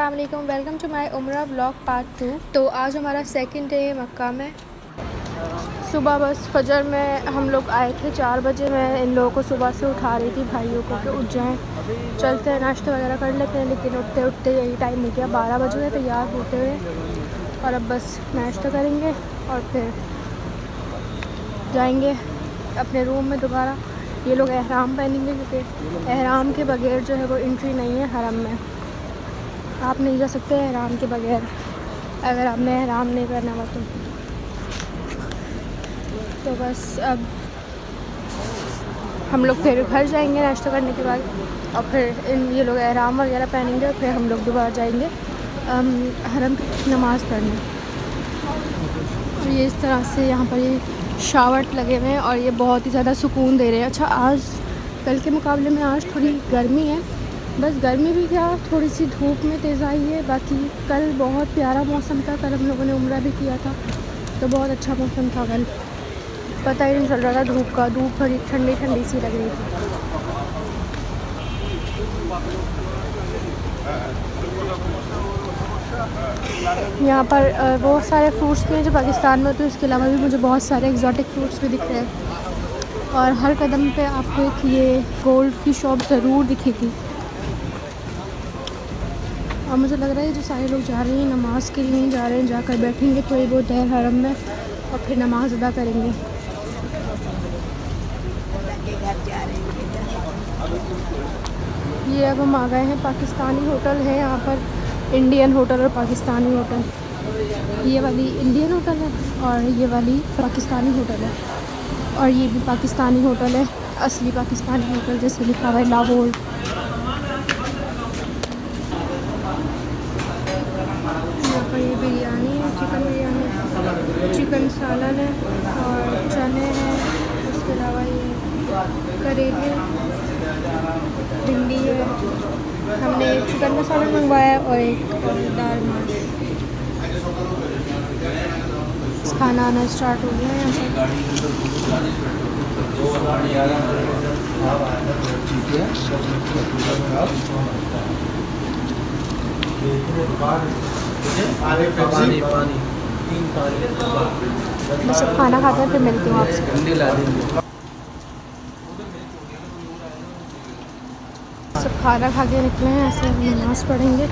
अस्सलाम वालेकुम, welcome to my उम्रा व्लॉग पार्ट 2। तो आज हमारा सेकंड डे मक्का में। सुबह बस फजर में हम लोग आए थे 4 बजे। मैं इन लोगों को सुबह से उठा रही थी, भाइयों को, कि उठ जाएँ, चलते हैं, नाश्ता वगैरह कर लेते हैं। लेकिन उठते उठते यही टाइम हो गया, 12 बज गए तैयार होते हुए। और अब बस नाश्ता करेंगे और फिर जाएंगे अपने रूम में दोबारा। ये लोग एहराम पहनेंगे क्योंकि एहराम के बगैर जो है वो एंट्री नहीं है हरम में। आप नहीं जा सकते एहराम के बगैर, अगर आपने एहराम नहीं पहना हुआ तो बस अब हम लोग फिर घर जाएंगे नाश्ता करने के बाद, और फिर ये लोग एहराम वगैरह पहनेंगे और फिर हम लोग दोबारा जाएंगे हरम की नमाज़ पढ़ने। और ये इस तरह से यहाँ पर ये शावर्ट लगे हुए हैं और ये बहुत ही ज़्यादा सुकून दे रहे हैं। अच्छा, आज कल के मुकाबले में आज थोड़ी गर्मी है, बस गर्मी भी क्या, थोड़ी सी धूप में तेज़ आई है। बाकी कल बहुत प्यारा मौसम था, कल हम लोगों ने उम्रा भी किया था तो बहुत अच्छा मौसम था कल, पता ही नहीं चल रहा था धूप का। धूप बड़ी ठंडी ठंडी सी लग रही थी। यहाँ पर बहुत सारे फ्रूट्स भी हैं जो पाकिस्तान में होते हैं, उसके अलावा भी मुझे बहुत सारे एक्जॉटिक फ्रूट्स भी दिख रहे हैं। और हर कदम पे आपको एक ये गोल्ड की शॉप ज़रूर दिखेगी। और मुझे लग रहा है जो सारे लोग जा रहे हैं नमाज़ के लिए जा रहे हैं, जाकर बैठेंगे थोड़ी बहुत देर हरम में और फिर नमाज़ अदा करेंगे। ये अब हम आ गए हैं, पाकिस्तानी होटल है यहाँ पर, इंडियन होटल और पाकिस्तानी होटल। ये वाली इंडियन होटल है और ये वाली पाकिस्तानी होटल है। और ये भी पाकिस्तानी होटल है, असली पाकिस्तानी होटल जैसे लिखा हुआ है लाहौर। यहाँ पर ये बिरयानी है, चिकन बिरयानी, चिकन सालन है और चने हैं। उसके अलावा ये करेले, भिंडी है। हमने एक चिकन मसाला मंगवाया और एक दाल माश। खाना आना स्टार्ट हो गया है यहाँ पर। सब खाना खाते हैं फिर मिलती हूँ आपसे। सब खाना खा के निकले हैं, ऐसे नमाज़ पढ़ेंगे।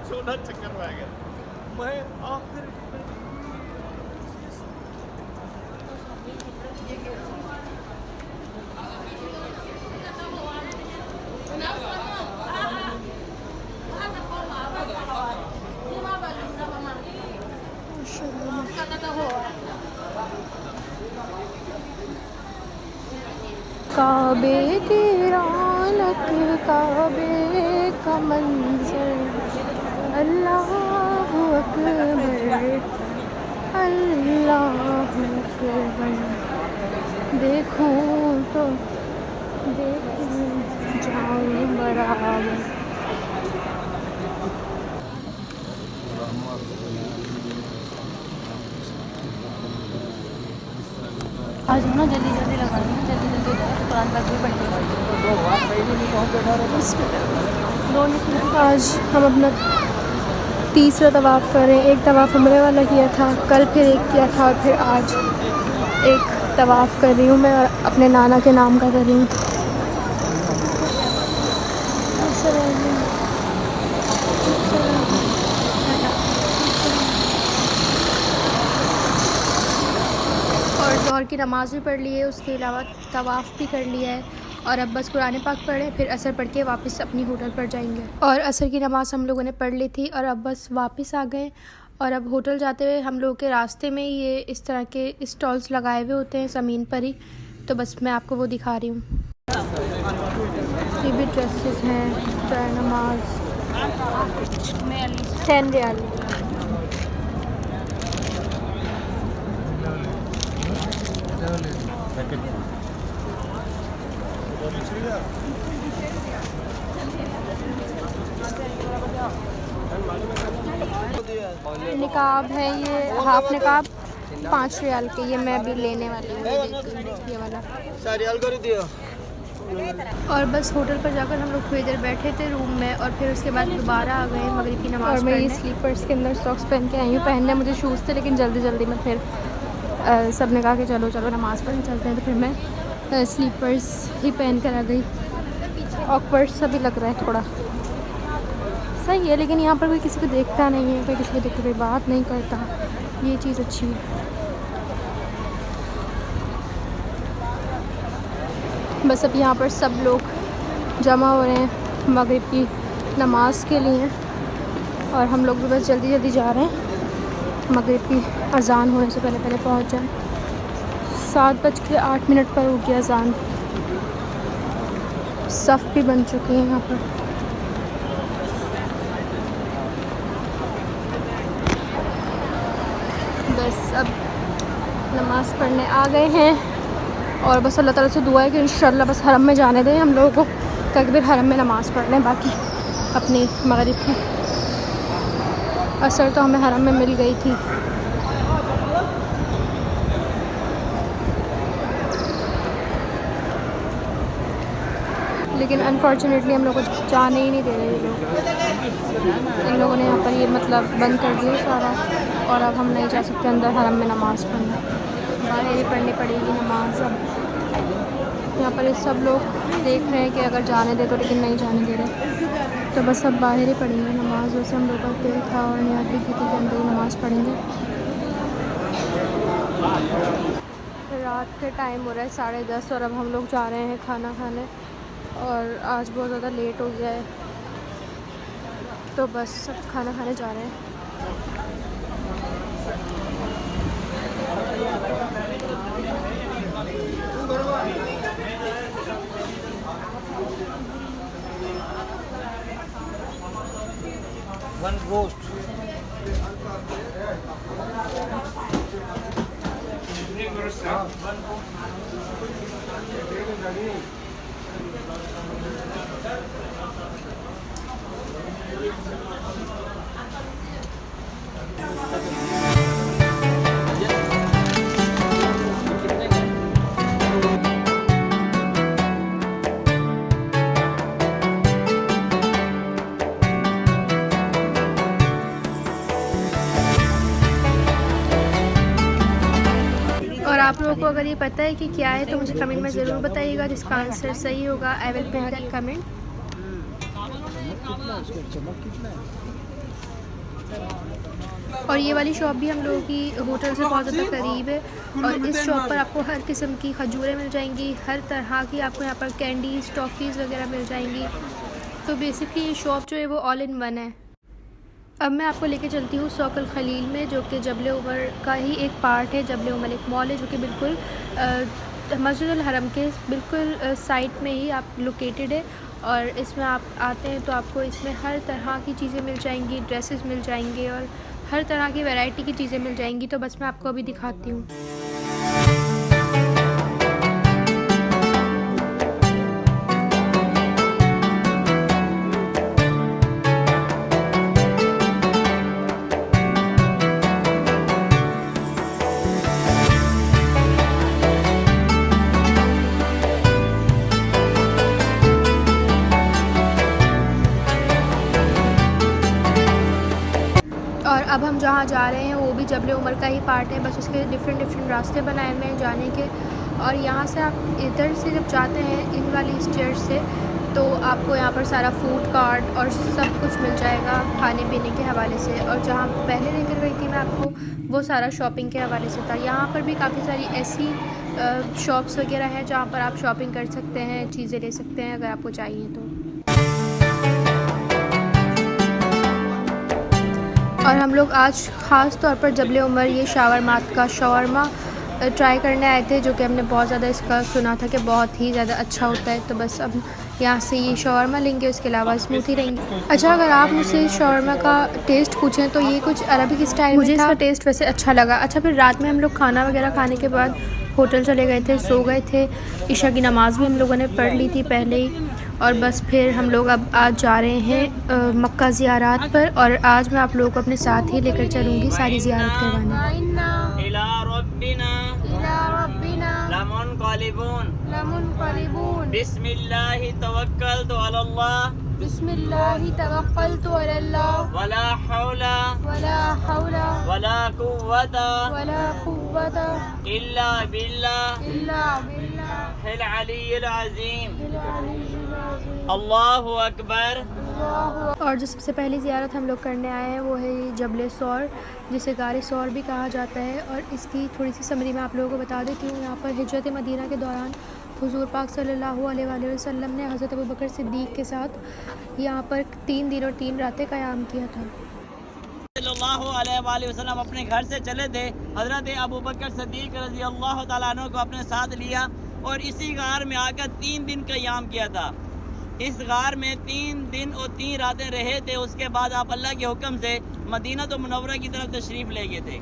सोना चक्कर में आ गया मैं आखिर काबे की रौनक, काबे का मंजर, अल्लाह अकबर, अल्लाह अकबर। देखूं तो देखूं जाऊं बराबर। आज ना जल्दी जल्दी लगा रही हूँ, जल्दी जल्दी कुरान तक भी पढ़ेंगे। आज हम अपना तीसरा तवाफ़ कर रहे हैं। एक तवाफ़ उम्रे वाला किया था कल, फिर एक किया था और फिर आज एक तवाफ़ कर रही हूँ मैं, और अपने नाना के नाम का कर रही हूँ। और ज़ोहर की नमाज़ भी पढ़ ली है, उसके अलावा तवाफ़ भी कर लिया है। और अब बस कुरान पाक पढ़े, फिर असर पढ़ के वापस अपनी होटल पर जाएंगे। और असर की नमाज़ हम लोगों ने पढ़ ली थी और अब बस वापस आ गए। और अब होटल जाते हुए हम लोगों के रास्ते में ये इस तरह के स्टॉल्स लगाए हुए होते हैं ज़मीन पर ही, तो बस मैं आपको वो दिखा रही हूँ। ये भी ड्रेसेस हैं, नमाज 10 रियाल। निकाब है ये, हाफ निकाब 5 रियाल के। ये मैं अभी लेने वाली हूँ, ये वाला। और बस होटल पर जाकर हम लोग थोड़ी देर बैठे थे रूम में, और फिर उसके बाद दोबारा आ गए मगरिब की नमाज़ पढ़ने। और मैं ये स्लीपर्स के अंदर सॉक्स पहन के आई हूँ। पहनने मुझे शूज़ थे, लेकिन जल्दी में फिर सब ने कहा कि चलो नमाज़ पढ़ने चलते हैं, तो फिर मैं स्लीपर्स ही पहन कर आ गई। ऑकवर्ड सा भी लग रहा है थोड़ा, सही है, लेकिन यहाँ पर कोई किसी को देखता नहीं है, कोई किसी को देख के कोई बात नहीं करता, ये चीज़ अच्छी है। बस अब यहाँ पर सब लोग जमा हो रहे हैं मगरिब की नमाज़ के लिए, और हम लोग भी बस जल्दी जा रहे हैं मगरिब की अज़ान होने से पहले पहुँच जाएँ। 7:08 पर होगी अज़ान। सफ़ भी बन चुकी है यहाँ पर। बस अब नमाज़ पढ़ने आ गए हैं, और बस अल्लाह ताला से दुआ है कि इंशाल्लाह बस हरम में जाने दें हम लोगों को, ताकि फिर हरम में नमाज़ पढ़ लें। बाकी अपनी मगरिब की असर तो हमें हरम में मिल गई थी। लेकिन अनफॉर्चुनेटली हम लोग को जाने ही नहीं दे रहे ये लोग। इन लोगों ने यहाँ पर ये मतलब बंद कर दिया सारा, और अब हम नहीं जा सकते अंदर हरम में नमाज़ पढ़ने, बाहर ही पढ़नी पड़ेगी नमाज़। अब यहाँ पर ये सब लोग देख रहे हैं कि अगर जाने दे तो, लेकिन नहीं जाने दे रहे, तो बस अब बाहर ही पढ़ेंगे नमाज़। वैसे हम लोग का दिल था और नियत भी की थी कि अंदर ही नमाज़ पढ़ेंगे। रात के टाइम हो रहा है 10:30, और अब हम लोग जा रहे हैं खाना खाने, और आज बहुत ज़्यादा लेट हो गया है, तो बस सब खाना खाने जा रहे हैं। One roast. आप लोगों को अगर ये पता है कि क्या है तो मुझे कमेंट में ज़रूर बताइएगा, जिसका आंसर सही होगा I will pin that comment. और ये वाली शॉप भी हम लोगों की होटल से बहुत ज़्यादा करीब है, और इस शॉप पर आपको हर किस्म की खजूरें मिल जाएंगी, हर तरह की आपको यहाँ पर कैंडीज़, टॉफ़ीज़ वगैरह मिल जाएंगी। तो बेसिकली ये शॉप जो है वो ऑल इन वन है। अब मैं आपको लेके चलती हूँ सौक अल खलील में, जो कि जबल उमर का ही एक पार्ट है। जबल उमर एक मॉल है जो कि बिल्कुल मस्जिद अल हरम के बिल्कुल साइड में ही आप लोकेटेड है, और इसमें आप आते हैं तो आपको इसमें हर तरह की चीज़ें मिल जाएंगी, ड्रेसेस मिल जाएंगे, और हर तरह की वैरायटी की चीज़ें मिल जाएंगी। तो बस मैं आपको अभी दिखाती हूँ। और अब हम जहाँ जा रहे हैं वो भी जबल उमर का ही पार्ट है, बस उसके डिफरेंट रास्ते बनाए हुए हैं जाने के। और यहाँ से आप इधर से जब जाते हैं इन वाली स्टेयर से, तो आपको यहाँ पर सारा फूड कार्ट और सब कुछ मिल जाएगा खाने पीने के हवाले से। और जहाँ पहले लेकर गई थी मैं आपको, वो सारा शॉपिंग के हवाले से था। यहाँ पर भी काफ़ी सारी ऐसी शॉप्स वगैरह हैं जहाँ पर आप शॉपिंग कर सकते हैं, चीज़ें ले सकते हैं अगर आपको चाहिए तो। और हम लोग आज ख़ास तौर पर जबल उमर ये शावरमात का शवरमा ट्राई करने आए थे, जो कि हमने बहुत ज़्यादा इसका सुना था कि बहुत ही ज़्यादा अच्छा होता है। तो बस अब यहाँ से ये शवरमा लेंगे, उसके अलावा स्मूथी लेंगे। अच्छा, अगर आप मुझसे शवरमा का टेस्ट पूछें तो ये कुछ अरबिक स्टाइल में था। मुझे इसका टेस्ट वैसे अच्छा लगा। अच्छा, फिर रात में हम लोग खाना वगैरह खाने के बाद होटल चले गए थे, सो गए थे। ईशा की नमाज़ भी हम लोगों ने पढ़ ली थी पहले ही। और बस फिर हम लोग अब आज जा रहे हैं मक्का ज़ियारत पर। और आज मैं आप लोगों को अपने साथ ही लेकर चलूँगी सारी ज़ियारत करवाने। इला रब्बिना लमुनक़लिबून बिस्मिल्लाहि तवक्कलतु अलल्लाह वला हौला वला कुव्वता इल्ला बिल्लाहिल अलिय्यिल अज़ीम। अल्लाहु अकबर। और जो सबसे पहली ज़ियारत हम लोग करने आए हैं वो है जबल सौर, जिसे गारे सौर भी कहा जाता है। और इसकी थोड़ी सी समरी मैं आप लोगों को बता देती हूँ। यहाँ पर हिजरत मदीना के दौरान हुज़ूर पाक सल्लल्लाहु अलैहि वसल्लम ने हज़रत अबू बकर सिद्दीक़ के साथ यहाँ पर 3 दिन और 3 रातें क़याम किया था। सल्लल्लाहु अलैहि वसल्लम अपने घर से चले थे, हज़रत अबू बकर सिद्दीक़ रज़ी अल्लाह तआला अन्हु को अपने साथ लिया और इसी गार में आकर 3 दिन क़याम किया था। इस गार में 3 दिन और 3 रातें रहे थे। उसके बाद आप अल्लाह के हुक्म से मदीना तो मुनव्वरा की तरफ तशरीफ़ ले गए थे।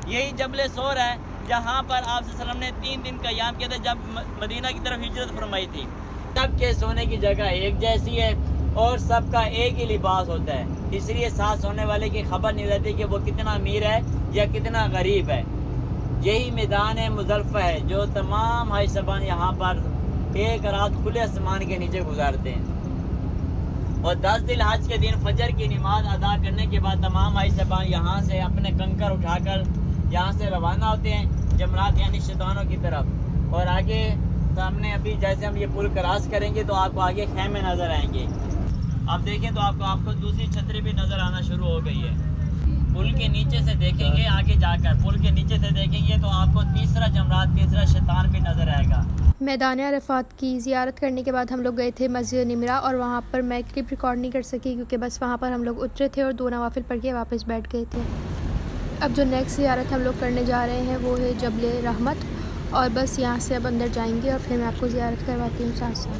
यही जबल सौर है जहाँ पर आप सल्लल्लाहु अलैहि वसल्लम ने 3 दिन क़याम किया था जब मदीना की तरफ हिजरत फरमाई थी। सबके सोने की जगह एक जैसी है और सबका एक ही लिबास होता है, इसलिए साथ सोने वाले की खबर नहीं रहती कि वो कितना अमीर है या कितना गरीब है। यही मैदान मुज़ल्फ़ा है जो तमाम हाई सबान यहाँ पर एक रात खुले आसमान के नीचे गुजारते हैं। और 10 दिलहज के दिन फजर की नमाज अदा करने के बाद तमाम हाई सबान यहाँ से अपने कंकर उठाकर यहाँ से रवाना होते हैं जमरात यानी शैतानों की तरफ। और आगे सामने अभी जैसे हम ये पुल क्रॉस करेंगे तो आपको आगे खेमे नज़र आएंगे। आप देखें तो आपको दूसरी छतरी भी नज़र आना शुरू हो गई है। पुल के नीचे से देखेंगे, आगे जाकर पुल के नीचे से देखेंगे तो आपको तीसरा जमरात, तीसरा शैतान भी नज़र आएगा। मैदान अरफात की ज़ियारत करने के बाद हम लोग गए थे मस्जिद निमरा और वहाँ पर मैं क्लिप रिकॉर्ड नहीं कर सकी क्योंकि बस वहाँ पर हम लोग उतरे थे और 2 नवाफिल पढ़ के वापस बैठ गए थे। अब जो नेक्स्ट ज़ियारत हम लोग करने जा रहे हैं वो है जबल रहमत। और बस यहाँ से अब अंदर जाएंगे और फिर मैं आपको ज़ियारत करवाती हूँ साथ साथ।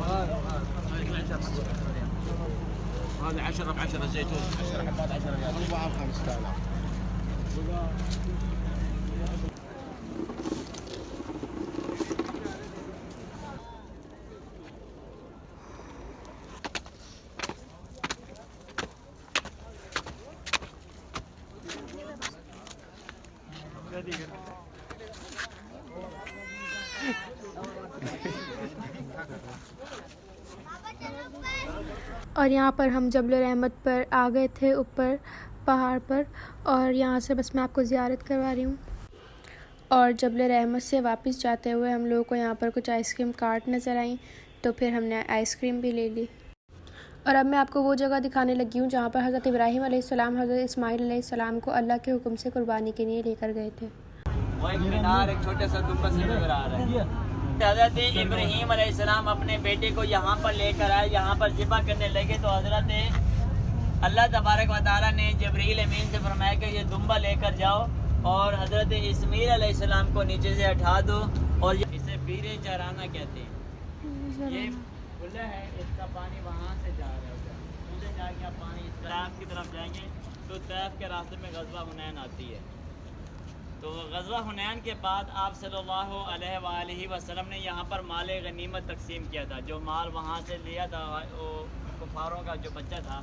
और यहाँ पर हम जबल रहमत पर आ गए थे ऊपर पहाड़ पर। और यहाँ से बस मैं आपको ज़ियारत करवा रही हूँ। और जबल रहमत से वापस जाते हुए हम लोगों को यहाँ पर कुछ आइसक्रीम कार्ट नज़र आई तो फिर हमने आइसक्रीम भी ले ली। और अब मैं आपको वो जगह दिखाने लगी हूँ जहाँ पर हज़रत इब्राहीम अलैहिस्सलाम हज़रत इस्माईल अलैहिस्सलाम को अल्लाह के हुक्म से कुर्बानी के लिए लेकर गए थे। वो एक मीनार, एक छोटा सा गुंबद नज़र आ रहा है। हज़रत इब्राहीम अलैहिस्सलाम अपने बेटे को यहाँ पर लेकर आए, यहाँ पर ज़िबा करने लगे तो हज़रत अल्लाह तबारक व तआला ने जिब्रील अमीन से फरमाया कि ये दुम्बा लेकर जाओ और हज़रत इस्माईल अलैहिस्सलाम को नीचे से हटा दो। और इसे बीरे चराना कहते हैं। ये खुला है, इसका पानी वहाँ से जा रहा है, उधर जाके आप पानी तैफ की तरफ जाएंगे तो तैफ के रास्ते में ग़ज़वा हुनैन आती है। तो ग़ज़वा हुनैन के बाद आप सल्लल्लाहु अलैहि वसल्लम ने यहाँ पर माल गनीमत तकसीम किया था। जो माल वहाँ से लिया था वो कुफारों का जो बच्चा था,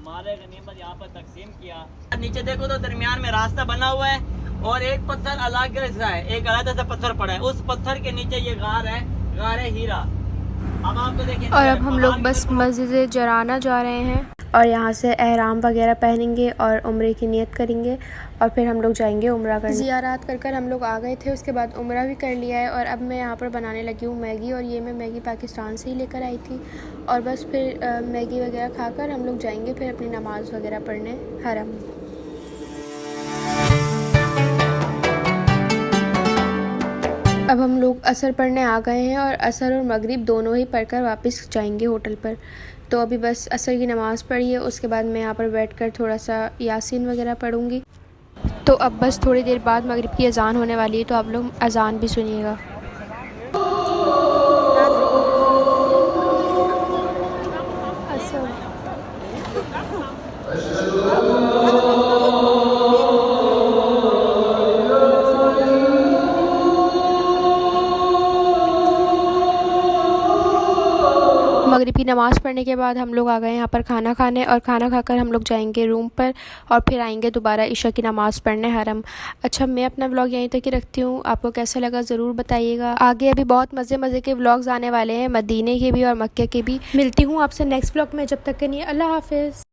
माल गनीमत यहाँ पर तकसीम किया। नीचे देखो तो दरमियान में रास्ता बना हुआ है और एक पत्थर अलग सा है, एक अलग सा पत्थर पड़ा है। उस पत्थर के नीचे ये गार है, गार हीरा। अब आपको देखिए। और अब हम लोग बस मस्जिद जराना जा रहे हैं और यहाँ से एहराम वगैरह पहनेंगे और उम्रे की नियत करेंगे और फिर हम लोग जाएंगे उम्रा करने। ज़ियारत कर कर हम लोग आ गए थे, उसके बाद उम्रा भी कर लिया है। और अब मैं यहाँ पर बनाने लगी हूँ मैगी। और ये मैं मैगी पाकिस्तान से ही लेकर आई थी। और बस फिर मैगी वगैरह खाकर हम लोग जाएंगे फिर अपनी नमाज़ वगैरह पढ़ने हरम। अब हम लोग असर पढ़ने आ गए हैं और असर और मगरिब दोनों ही पढ़कर वापस जाएंगे होटल पर। तो अभी बस असर की नमाज़ पढ़ी है, उसके बाद मैं यहाँ पर बैठकर थोड़ा सा यासीन वगैरह पढ़ूँगी। तो अब बस थोड़ी देर बाद मगरिब की अज़ान होने वाली है, तो आप लोग अज़ान भी सुनिएगा। मगरिब की नमाज़ पढ़ने के बाद हम लोग आ गए यहाँ पर खाना खाने, और खाना खाकर हम लोग जाएंगे रूम पर और फिर आएंगे दोबारा इशा की नमाज़ पढ़ने हरम। अच्छा, मैं अपना व्लॉग यहीं तक ही रखती हूँ। आपको कैसा लगा ज़रूर बताइएगा। आगे अभी बहुत मज़े के व्लॉग्स आने वाले हैं, मदीने के भी और मक्के के भी। मिलती हूँ आपसे नेक्स्ट व्लॉग में, जब तक के लिए अल्लाह हाफिज़।